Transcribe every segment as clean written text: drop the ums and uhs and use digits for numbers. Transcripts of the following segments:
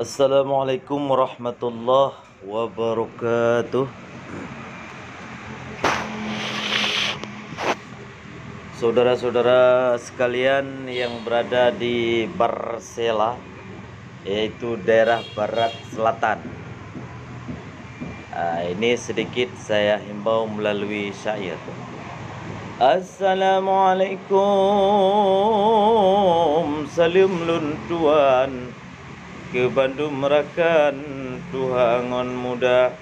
Assalamualaikum warahmatullahi wabarakatuh. Saudara-saudara sekalian yang berada di Barsela, yaitu daerah barat selatan. Ini sedikit saya himbau melalui syair. Assalamualaikum, salim luntuan ke Bandung Merakan tuhangon muda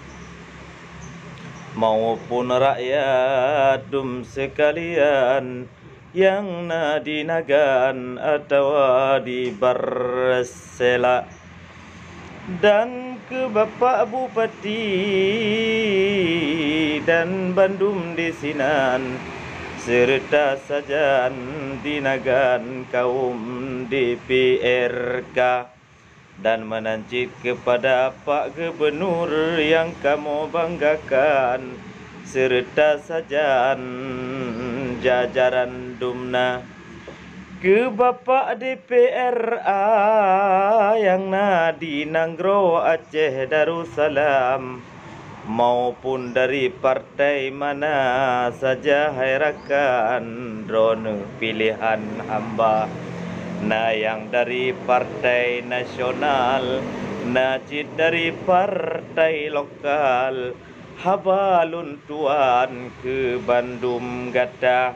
maupun rakyat dum sekalian yang nadinagan atau di Barsela, dan ke Bapak Bupati dan Bandung di Sinan serta sajan dinagan kaum DPRK, dan menancit kepada Pak Gubernur yang kamu banggakan serta sajan jajaran Dumna, ke Bapak DPRA yang di Nanggro Aceh Darussalam maupun dari partai mana saja hairakan drone pilihan hamba. Nah, yang dari partai nasional, najid dari partai lokal, habalun tuan ke Bandung gata.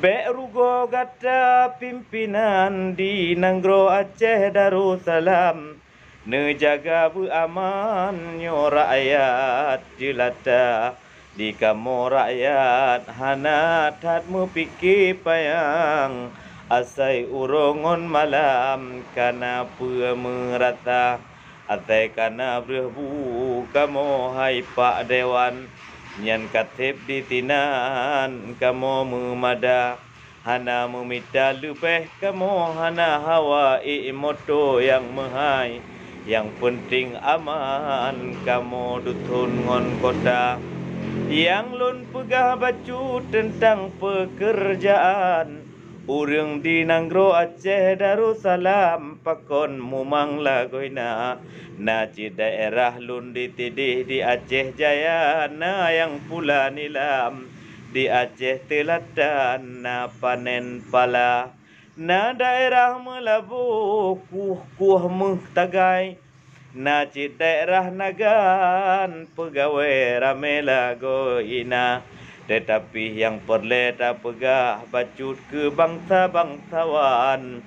Bek rugo gata pimpinan di Nanggro Aceh Darussalam, nejaga aman nyo rakyat jelata. Di kamu rakyat hanat hatmu pikir payang, asai urongon malam kana pemerata, atai kana berbu kamu hai Pak Dewan, nyan katib di tinan kamu memada, hana meminta lebih kamu hana hawa moto yang mahai, yang penting aman kamu dutun ngon kota, yang lun pegah bacu tentang pekerjaan. Urang di Nanggro Aceh Darussalam pakon mumang lagoina, na ci daerah lun ditidih di Aceh Jaya, na yang pula nilam di Aceh Telatan na panen pala, na daerah Melabu kuh tagai, na ci daerah Nagan pegawai rame lagoina. Tetapi yang perleta pegah bacut ke bangsa-bangsawan,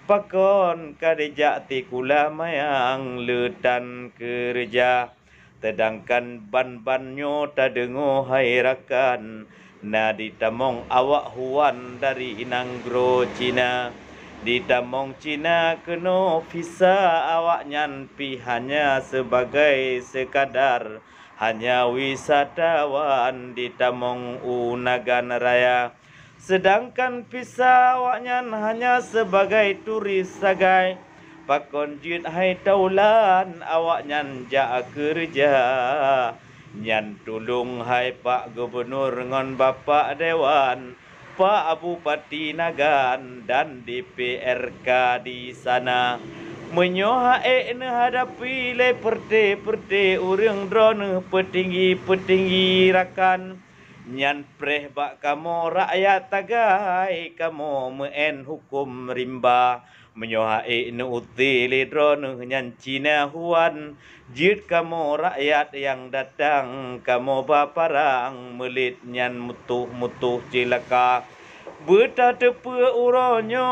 pakon kadejak tikula mayang letan kerja, sedangkan ban-banyo tadengo hairakan, na ditamong awak huan dari Nanggro Cina. Ditamong Cina keno visa awak nyan pi hanya sebagai sekadar, hanya wisatawan di Tamong Unagan Raya, sedangkan visa awaknya hanya sebagai turis sagai. Pakon jit hai taulan awaknya ja kerja, nyan tulung hai Pak Gubernur ngon Bapak Dewan, Pak Bupati Nagan dan DPRK di sana. Menyoha hadapi le perte urang drone petinggi rakan, nyan preh bak kamu rakyat tagai kamu meen hukum rimba. Menyoha uti le drone nyan Cina huan, jid kamu rakyat yang datang kamu baparang melit nyan mutuh cilaka. Beta tepe uronyo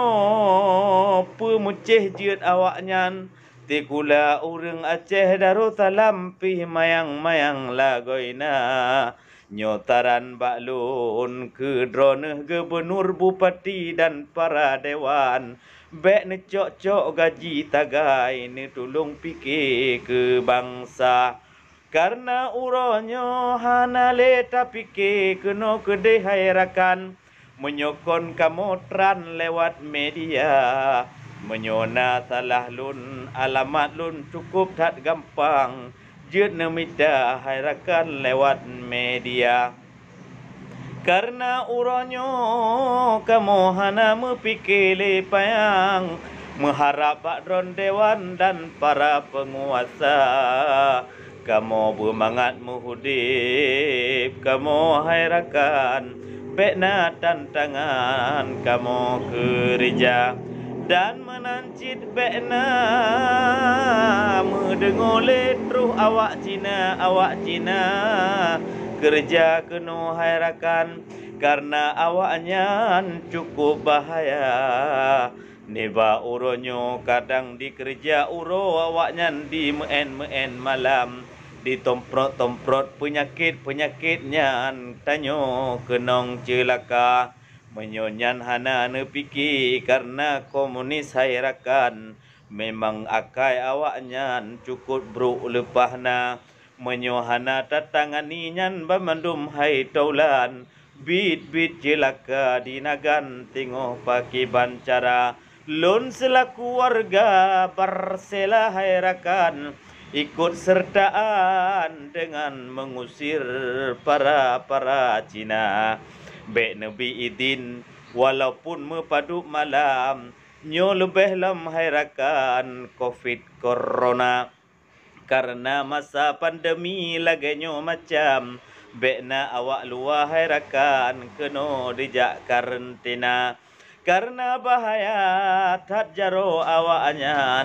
pemucih jid awaknyan, tikula urang Aceh Darussalam pi mayang-mayang lagoina, nyotaran baklun ke drone gubernur bupati dan para dewan, bek ne cok-cok gaji tagai ne tulung pikir ke bangsa. Karena uronyo hana leta pikir keno kedai hairakan, menyokon kamu tran lewat media, menyona salah lun alamat lun cukup tak gampang, jut nemida hairakan lewat media. Karena uronyo kamu hana mepikir payang, mengharap bakdron dewan dan para penguasa. Kamu bermangat muhudip, kamu hai rakan, bekna tantangan kamu kerja dan menancit bekna mendengole truh awak Cina kerja kenu hai rakan karena awaknya cukup bahaya. Neba uronyo kadang dikerja uro awaknya di meen malam ditomprot penyakitnya tanyo kenong celaka menyonyan hana nepiki karena komunis hairakan memang akai awaknya cukup bro lepahna menyohana tatangani nyan bamandum hai taulan bit celaka dinagan tengok paki bancara lon selaku warga Barsela hairakan ikut sertaan dengan mengusir para Cina. Bek Nabi idin walaupun mepadu malam nyo lebih lam hairakan COVID corona karena masa pandemi laganyo macam bekna awak luar hairakan keno dijak karantina karena bahaya tak jaro awaknya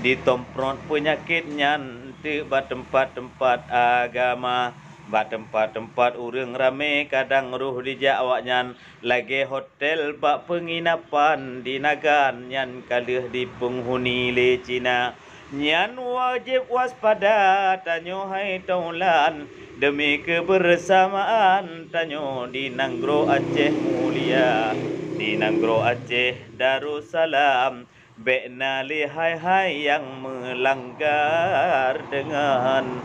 ditomprot penyakitnya di tempat-tempat agama tempat-tempat urang rame kadang ruh dijak awaknya lagi hotel bak penginapan di nagan yang kalih di penghuni le Cina nyan wajib waspada tanyo hai taulan demi kebersamaan tanyo di Nanggro Aceh mulia di Nanggro Aceh Darussalam bekna lihai yang melanggar dengan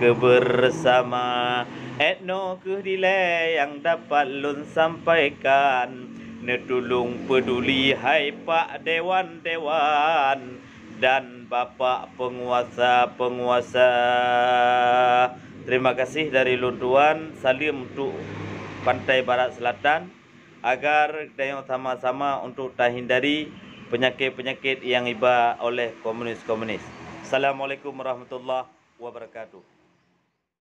kebersama etno kehdile yang dapat lun sampaikan netulung peduli hai Pak Dewan dan Bapak penguasa. Terima kasih dari Lunduan, salim untuk pantai barat selatan agar kita sama-sama untuk hindari penyakit-penyakit yang iba oleh komunis. Assalamualaikum warahmatullahi wabarakatuh.